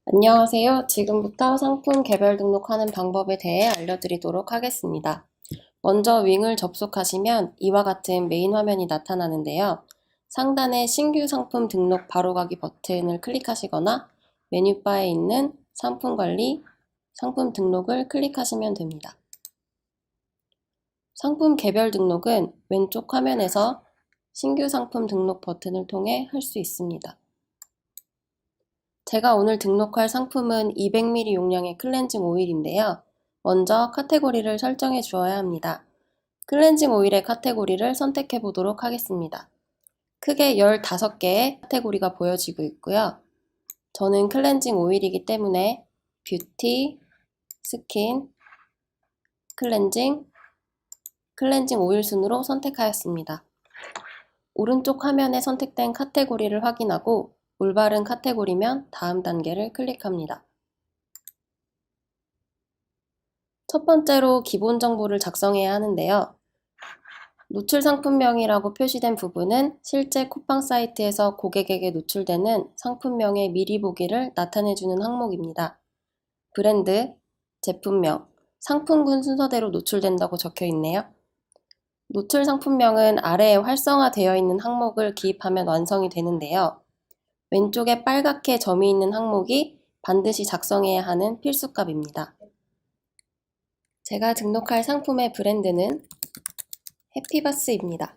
안녕하세요. 지금부터 상품 개별 등록하는 방법에 대해 알려드리도록 하겠습니다. 먼저 윙을 접속하시면 이와 같은 메인 화면이 나타나는데요. 상단의 신규 상품 등록 바로가기 버튼을 클릭하시거나 메뉴바에 있는 상품 관리, 상품 등록을 클릭하시면 됩니다. 상품 개별 등록은 왼쪽 화면에서 신규 상품 등록 버튼을 통해 할 수 있습니다. 제가 오늘 등록할 상품은 200ml 용량의 클렌징 오일인데요. 먼저 카테고리를 설정해 주어야 합니다. 클렌징 오일의 카테고리를 선택해 보도록 하겠습니다. 크게 15개의 카테고리가 보여지고 있고요. 저는 클렌징 오일이기 때문에 뷰티, 스킨, 클렌징 오일 순으로 선택하였습니다. 오른쪽 화면에 선택된 카테고리를 확인하고 올바른 카테고리면 다음 단계를 클릭합니다. 첫 번째로 기본 정보를 작성해야 하는데요. 노출 상품명이라고 표시된 부분은 실제 쿠팡 사이트에서 고객에게 노출되는 상품명의 미리 보기를 나타내주는 항목입니다. 브랜드, 제품명, 상품군 순서대로 노출된다고 적혀 있네요. 노출 상품명은 아래에 활성화되어 있는 항목을 기입하면 완성이 되는데요. 왼쪽에 빨갛게 점이 있는 항목이 반드시 작성해야 하는 필수값입니다. 제가 등록할 상품의 브랜드는 해피바스입니다.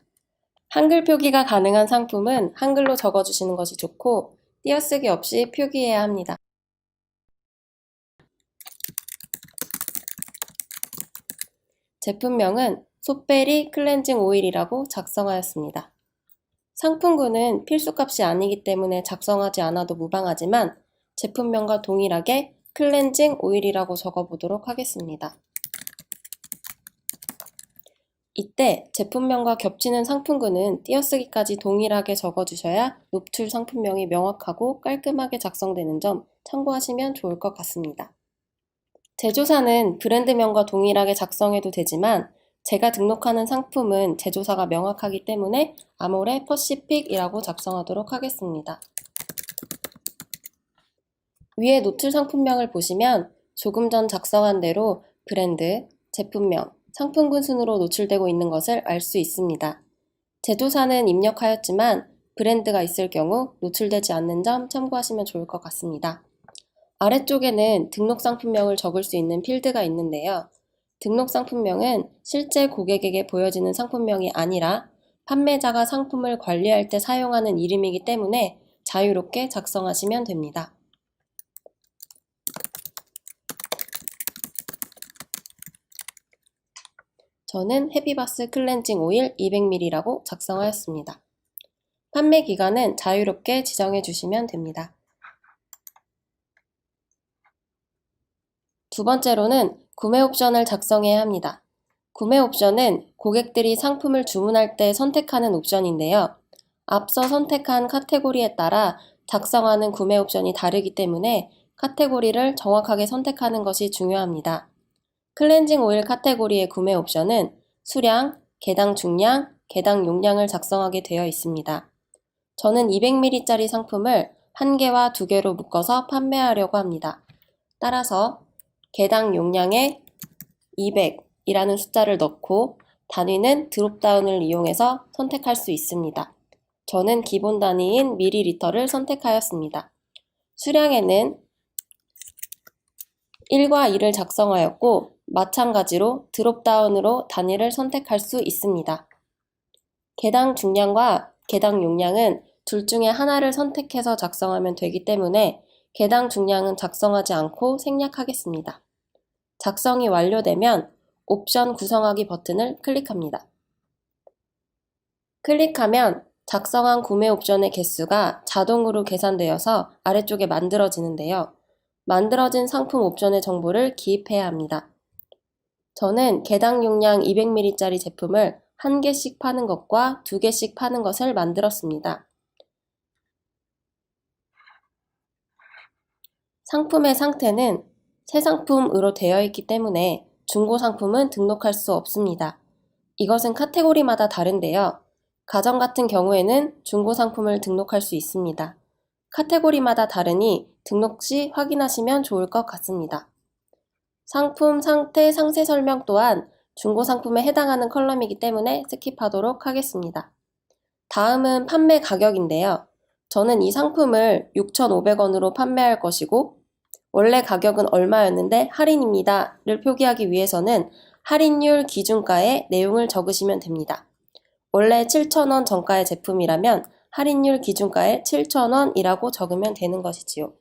한글 표기가 가능한 상품은 한글로 적어주시는 것이 좋고 띄어쓰기 없이 표기해야 합니다. 제품명은 소페리 클렌징 오일이라고 작성하였습니다. 상품군은 필수값이 아니기 때문에 작성하지 않아도 무방하지만 제품명과 동일하게 클렌징 오일이라고 적어보도록 하겠습니다. 이때 제품명과 겹치는 상품군은 띄어쓰기까지 동일하게 적어주셔야 노출 상품명이 명확하고 깔끔하게 작성되는 점 참고하시면 좋을 것 같습니다. 제조사는 브랜드명과 동일하게 작성해도 되지만 제가 등록하는 상품은 제조사가 명확하기 때문에 아모레 퍼시픽이라고 작성하도록 하겠습니다. 위에 노출 상품명을 보시면 조금 전 작성한 대로 브랜드, 제품명, 상품군 순으로 노출되고 있는 것을 알 수 있습니다. 제조사는 입력하였지만 브랜드가 있을 경우 노출되지 않는 점 참고하시면 좋을 것 같습니다. 아래쪽에는 등록 상품명을 적을 수 있는 필드가 있는데요. 등록 상품명은 실제 고객에게 보여지는 상품명이 아니라 판매자가 상품을 관리할 때 사용하는 이름이기 때문에 자유롭게 작성하시면 됩니다. 저는 해피바스 클렌징 오일 200ml라고 작성하였습니다. 판매 기간은 자유롭게 지정해 주시면 됩니다. 두 번째로는 구매 옵션을 작성해야 합니다. 구매 옵션은 고객들이 상품을 주문할 때 선택하는 옵션인데요. 앞서 선택한 카테고리에 따라 작성하는 구매 옵션이 다르기 때문에 카테고리를 정확하게 선택하는 것이 중요합니다. 클렌징 오일 카테고리의 구매 옵션은 수량, 개당 중량, 개당 용량을 작성하게 되어 있습니다. 저는 200ml짜리 상품을 1개와 2개로 묶어서 판매하려고 합니다. 따라서 개당 용량에 200이라는 숫자를 넣고 단위는 드롭다운을 이용해서 선택할 수 있습니다. 저는 기본 단위인 밀리리터를 선택하였습니다. 수량에는 1과 2를 작성하였고 마찬가지로 드롭다운으로 단위를 선택할 수 있습니다. 개당 중량과 개당 용량은 둘 중에 하나를 선택해서 작성하면 되기 때문에 개당 중량은 작성하지 않고 생략하겠습니다. 작성이 완료되면 옵션 구성하기 버튼을 클릭합니다. 클릭하면 작성한 구매 옵션의 개수가 자동으로 계산되어서 아래쪽에 만들어지는데요. 만들어진 상품 옵션의 정보를 기입해야 합니다. 저는 개당 용량 200ml짜리 제품을 1개씩 파는 것과 2개씩 파는 것을 만들었습니다. 상품의 상태는 새 상품으로 되어 있기 때문에 중고 상품은 등록할 수 없습니다. 이것은 카테고리마다 다른데요. 가전 같은 경우에는 중고 상품을 등록할 수 있습니다. 카테고리마다 다르니 등록 시 확인하시면 좋을 것 같습니다. 상품, 상태, 상세 설명 또한 중고 상품에 해당하는 컬럼이기 때문에 스킵하도록 하겠습니다. 다음은 판매 가격인데요. 저는 이 상품을 6,500원으로 판매할 것이고 원래 가격은 얼마였는데 할인입니다를 표기하기 위해서는 할인율 기준가에 내용을 적으시면 됩니다. 원래 7,000원 정가의 제품이라면 할인율 기준가에 7,000원이라고 적으면 되는 것이지요.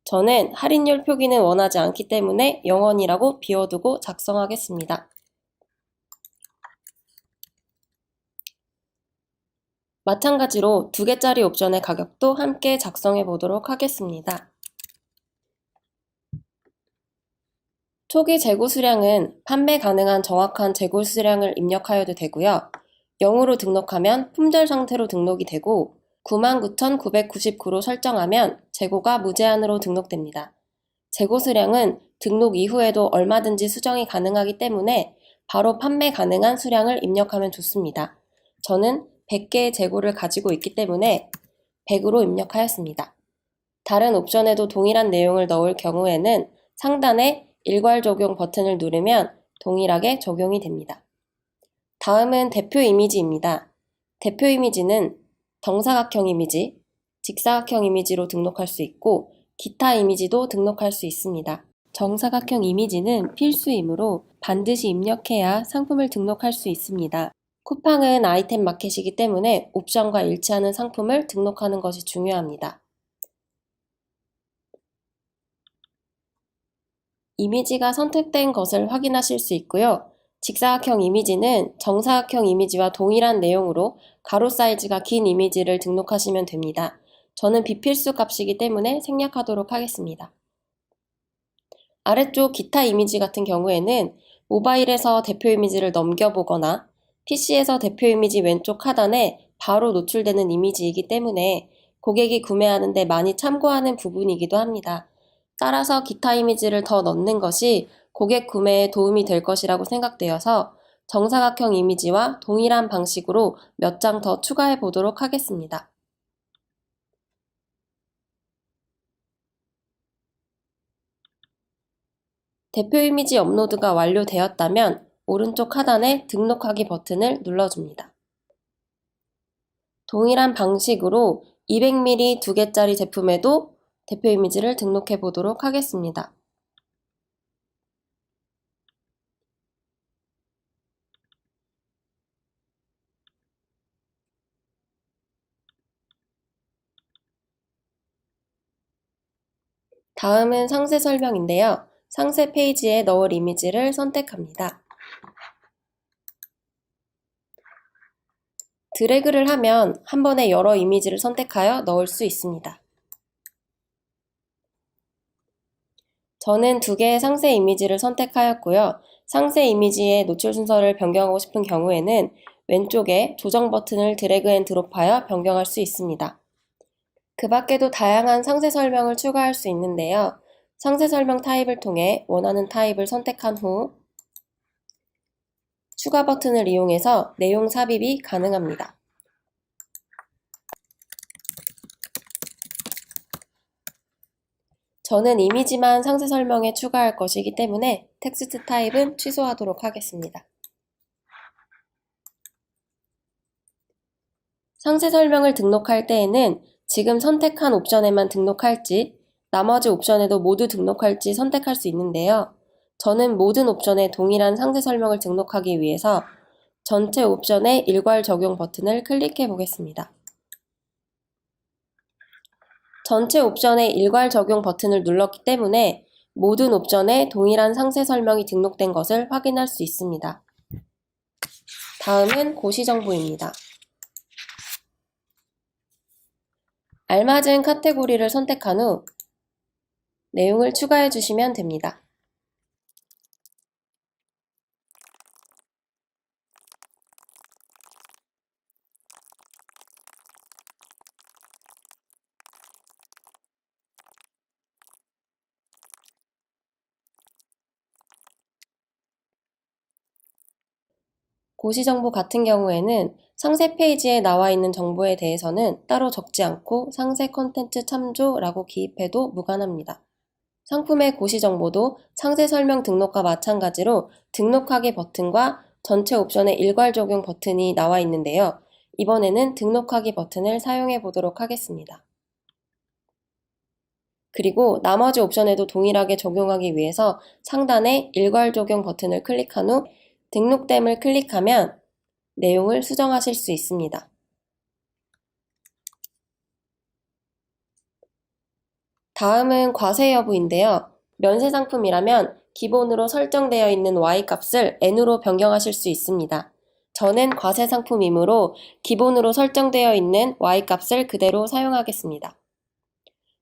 저는 할인율 표기는 원하지 않기 때문에 0원이라고 비워두고 작성하겠습니다. 마찬가지로 2개짜리 옵션의 가격도 함께 작성해 보도록 하겠습니다. 초기 재고 수량은 판매 가능한 정확한 재고 수량을 입력하여도 되고요. 0으로 등록하면 품절 상태로 등록이 되고 99,999로 설정하면 재고가 무제한으로 등록됩니다. 재고 수량은 등록 이후에도 얼마든지 수정이 가능하기 때문에 바로 판매 가능한 수량을 입력하면 좋습니다. 저는 100개의 재고를 가지고 있기 때문에 100으로 입력하였습니다. 다른 옵션에도 동일한 내용을 넣을 경우에는 상단에 일괄 적용 버튼을 누르면 동일하게 적용이 됩니다. 다음은 대표 이미지입니다. 대표 이미지는 정사각형 이미지, 직사각형 이미지로 등록할 수 있고 기타 이미지도 등록할 수 있습니다. 정사각형 이미지는 필수이므로 반드시 입력해야 상품을 등록할 수 있습니다. 쿠팡은 아이템 마켓이기 때문에 옵션과 일치하는 상품을 등록하는 것이 중요합니다. 이미지가 선택된 것을 확인하실 수 있고요. 직사각형 이미지는 정사각형 이미지와 동일한 내용으로 가로 사이즈가 긴 이미지를 등록하시면 됩니다. 저는 비필수 값이기 때문에 생략하도록 하겠습니다. 아래쪽 기타 이미지 같은 경우에는 모바일에서 대표 이미지를 넘겨보거나 PC에서 대표 이미지 왼쪽 하단에 바로 노출되는 이미지이기 때문에 고객이 구매하는 데 많이 참고하는 부분이기도 합니다. 따라서 기타 이미지를 더 넣는 것이 고객 구매에 도움이 될 것이라고 생각되어서 정사각형 이미지와 동일한 방식으로 몇 장 더 추가해 보도록 하겠습니다. 대표 이미지 업로드가 완료되었다면 오른쪽 하단에 등록하기 버튼을 눌러줍니다. 동일한 방식으로 200ml 2개짜리 제품에도 대표 이미지를 등록해 보도록 하겠습니다. 다음은 상세 설명인데요. 상세 페이지에 넣을 이미지를 선택합니다. 드래그를 하면 한 번에 여러 이미지를 선택하여 넣을 수 있습니다. 저는 2개의 상세 이미지를 선택하였고요. 상세 이미지의 노출 순서를 변경하고 싶은 경우에는 왼쪽에 조정 버튼을 드래그 앤 드롭하여 변경할 수 있습니다. 그 밖에도 다양한 상세 설명을 추가할 수 있는데요. 상세 설명 타입을 통해 원하는 타입을 선택한 후 추가 버튼을 이용해서 내용 삽입이 가능합니다. 저는 이미지만 상세 설명에 추가할 것이기 때문에 텍스트 타입은 취소하도록 하겠습니다. 상세 설명을 등록할 때에는 지금 선택한 옵션에만 등록할지 나머지 옵션에도 모두 등록할지 선택할 수 있는데요. 저는 모든 옵션에 동일한 상세 설명을 등록하기 위해서 전체 옵션의 일괄 적용 버튼을 클릭해 보겠습니다. 전체 옵션의 일괄 적용 버튼을 눌렀기 때문에 모든 옵션에 동일한 상세 설명이 등록된 것을 확인할 수 있습니다. 다음은 고시 정보입니다. 알맞은 카테고리를 선택한 후 내용을 추가해 주시면 됩니다. 고시정보 같은 경우에는 상세 페이지에 나와 있는 정보에 대해서는 따로 적지 않고 상세 컨텐츠 참조라고 기입해도 무관합니다. 상품의 고시정보도 상세 설명 등록과 마찬가지로 등록하기 버튼과 전체 옵션의 일괄 적용 버튼이 나와 있는데요. 이번에는 등록하기 버튼을 사용해 보도록 하겠습니다. 그리고 나머지 옵션에도 동일하게 적용하기 위해서 상단에 일괄 적용 버튼을 클릭한 후 등록됨을 클릭하면 내용을 수정하실 수 있습니다. 다음은 과세 여부인데요. 면세 상품이라면 기본으로 설정되어 있는 Y값을 N으로 변경하실 수 있습니다. 저는 과세 상품이므로 기본으로 설정되어 있는 Y값을 그대로 사용하겠습니다.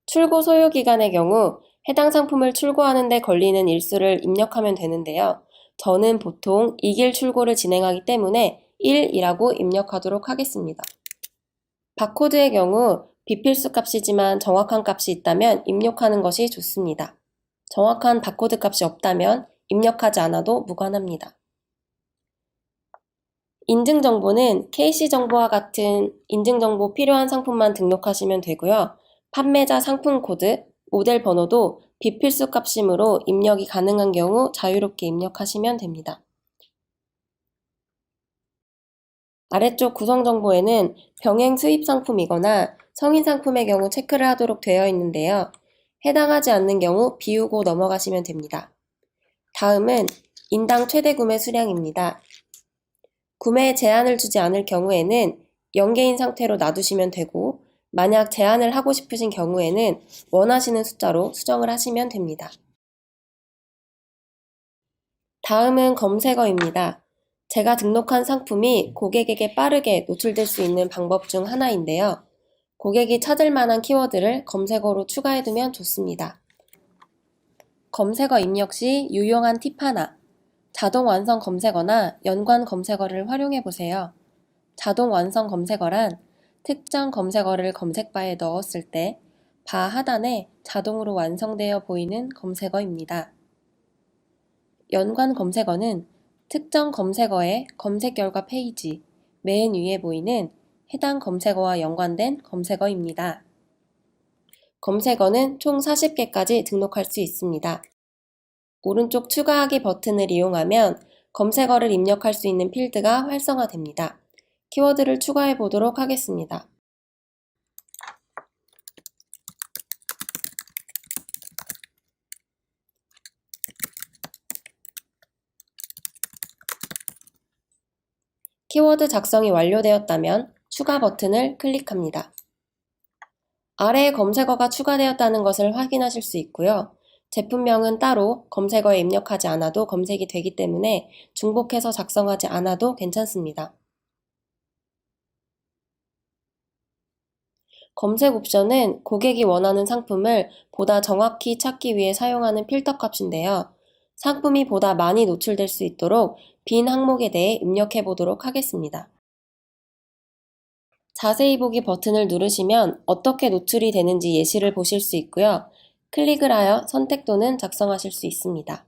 출고 소요 기간의 경우 해당 상품을 출고하는 데 걸리는 일수를 입력하면 되는데요. 저는 보통 2길 출고를 진행하기 때문에 1이라고 입력하도록 하겠습니다. 바코드의 경우 비필수 값이지만 정확한 값이 있다면 입력하는 것이 좋습니다. 정확한 바코드 값이 없다면 입력하지 않아도 무관합니다. 인증정보는 KC정보와 같은 인증정보 필요한 상품만 등록하시면 되고요. 판매자 상품 코드, 모델 번호도 비필수 값이므로 입력이 가능한 경우 자유롭게 입력하시면 됩니다. 아래쪽 구성정보에는 병행 수입 상품이거나 성인 상품의 경우 체크를 하도록 되어 있는데요. 해당하지 않는 경우 비우고 넘어가시면 됩니다. 다음은 인당 최대 구매 수량입니다. 구매에 제한을 주지 않을 경우에는 0개인 상태로 놔두시면 되고 만약 제한을 하고 싶으신 경우에는 원하시는 숫자로 수정을 하시면 됩니다. 다음은 검색어입니다. 제가 등록한 상품이 고객에게 빠르게 노출될 수 있는 방법 중 하나인데요. 고객이 찾을 만한 키워드를 검색어로 추가해두면 좋습니다. 검색어 입력 시 유용한 팁 하나. 자동 완성 검색어나 연관 검색어를 활용해 보세요. 자동 완성 검색어란 특정 검색어를 검색바에 넣었을 때 바 하단에 자동으로 완성되어 보이는 검색어입니다. 연관 검색어는 특정 검색어의 검색 결과 페이지 맨 위에 보이는 해당 검색어와 연관된 검색어입니다. 검색어는 총 40개까지 등록할 수 있습니다. 오른쪽 추가하기 버튼을 이용하면 검색어를 입력할 수 있는 필드가 활성화됩니다. 키워드를 추가해 보도록 하겠습니다. 키워드 작성이 완료되었다면 추가 버튼을 클릭합니다. 아래에 검색어가 추가되었다는 것을 확인하실 수 있고요. 제품명은 따로 검색어에 입력하지 않아도 검색이 되기 때문에 중복해서 작성하지 않아도 괜찮습니다. 검색 옵션은 고객이 원하는 상품을 보다 정확히 찾기 위해 사용하는 필터 값인데요. 상품이 보다 많이 노출될 수 있도록 빈 항목에 대해 입력해 보도록 하겠습니다. 자세히 보기 버튼을 누르시면 어떻게 노출이 되는지 예시를 보실 수 있고요. 클릭을 하여 선택 또는 작성하실 수 있습니다.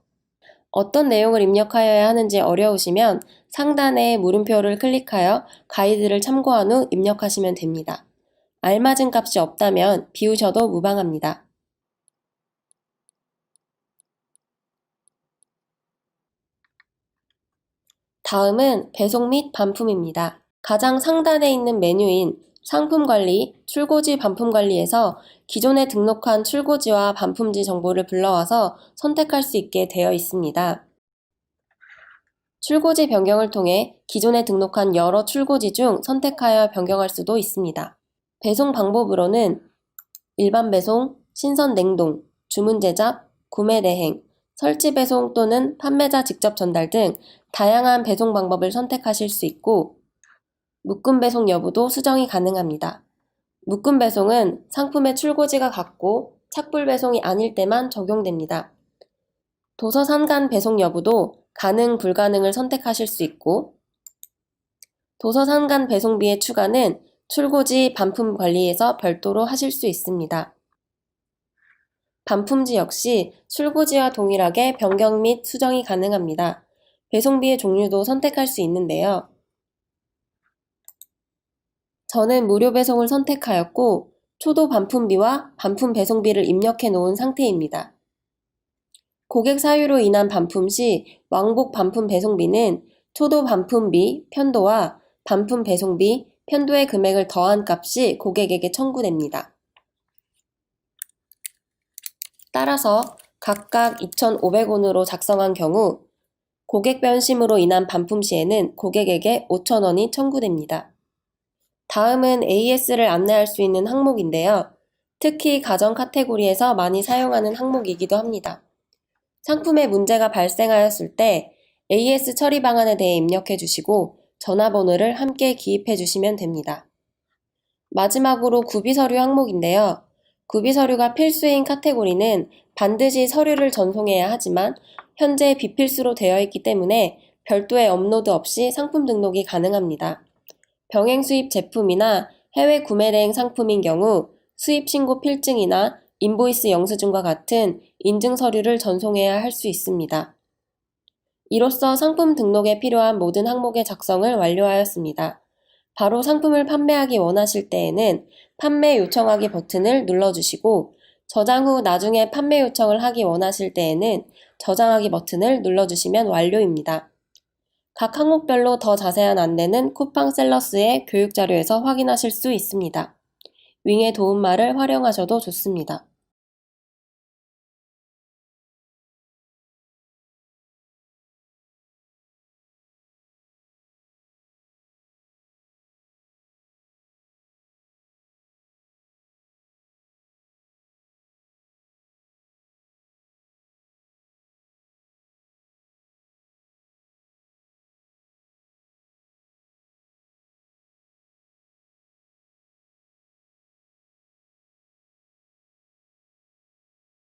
어떤 내용을 입력하여야 하는지 어려우시면 상단에 물음표를 클릭하여 가이드를 참고한 후 입력하시면 됩니다. 알맞은 값이 없다면 비우셔도 무방합니다. 다음은 배송 및 반품입니다. 가장 상단에 있는 메뉴인 상품 관리, 출고지 반품 관리에서 기존에 등록한 출고지와 반품지 정보를 불러와서 선택할 수 있게 되어 있습니다. 출고지 변경을 통해 기존에 등록한 여러 출고지 중 선택하여 변경할 수도 있습니다. 배송 방법으로는 일반 배송, 신선 냉동, 주문 제작, 구매 대행, 설치 배송 또는 판매자 직접 전달 등 다양한 배송 방법을 선택하실 수 있고 묶음 배송 여부도 수정이 가능합니다. 묶음 배송은 상품의 출고지가 같고 착불 배송이 아닐 때만 적용됩니다. 도서산 간 배송 여부도 가능, 불가능을 선택하실 수 있고 도서산 간 배송비의 추가는 출고지 반품 관리에서 별도로 하실 수 있습니다. 반품지 역시 출고지와 동일하게 변경 및 수정이 가능합니다. 배송비의 종류도 선택할 수 있는데요. 저는 무료 배송을 선택하였고 초도 반품비와 반품 배송비를 입력해 놓은 상태입니다. 고객 사유로 인한 반품 시 왕복 반품 배송비는 초도 반품비, 편도와 반품 배송비, 편도의 금액을 더한 값이 고객에게 청구됩니다. 따라서 각각 2,500원으로 작성한 경우 고객 변심으로 인한 반품 시에는 고객에게 5,000원이 청구됩니다. 다음은 AS를 안내할 수 있는 항목인데요. 특히 가전 카테고리에서 많이 사용하는 항목이기도 합니다. 상품에 문제가 발생하였을 때 AS 처리 방안에 대해 입력해 주시고 전화번호를 함께 기입해 주시면 됩니다. 마지막으로 구비서류 항목인데요. 구비서류가 필수인 카테고리는 반드시 서류를 전송해야 하지만 현재 비필수로 되어 있기 때문에 별도의 업로드 없이 상품 등록이 가능합니다. 병행 수입 제품이나 해외 구매 대행 상품인 경우 수입 신고 필증이나 인보이스 영수증과 같은 인증 서류를 전송해야 할 수 있습니다. 이로써 상품 등록에 필요한 모든 항목의 작성을 완료하였습니다. 바로 상품을 판매하기 원하실 때에는 판매 요청하기 버튼을 눌러주시고 저장 후 나중에 판매 요청을 하기 원하실 때에는 저장하기 버튼을 눌러주시면 완료입니다. 각 항목별로 더 자세한 안내는 쿠팡셀러스의 교육자료에서 확인하실 수 있습니다. 윙의 도움말을 활용하셔도 좋습니다.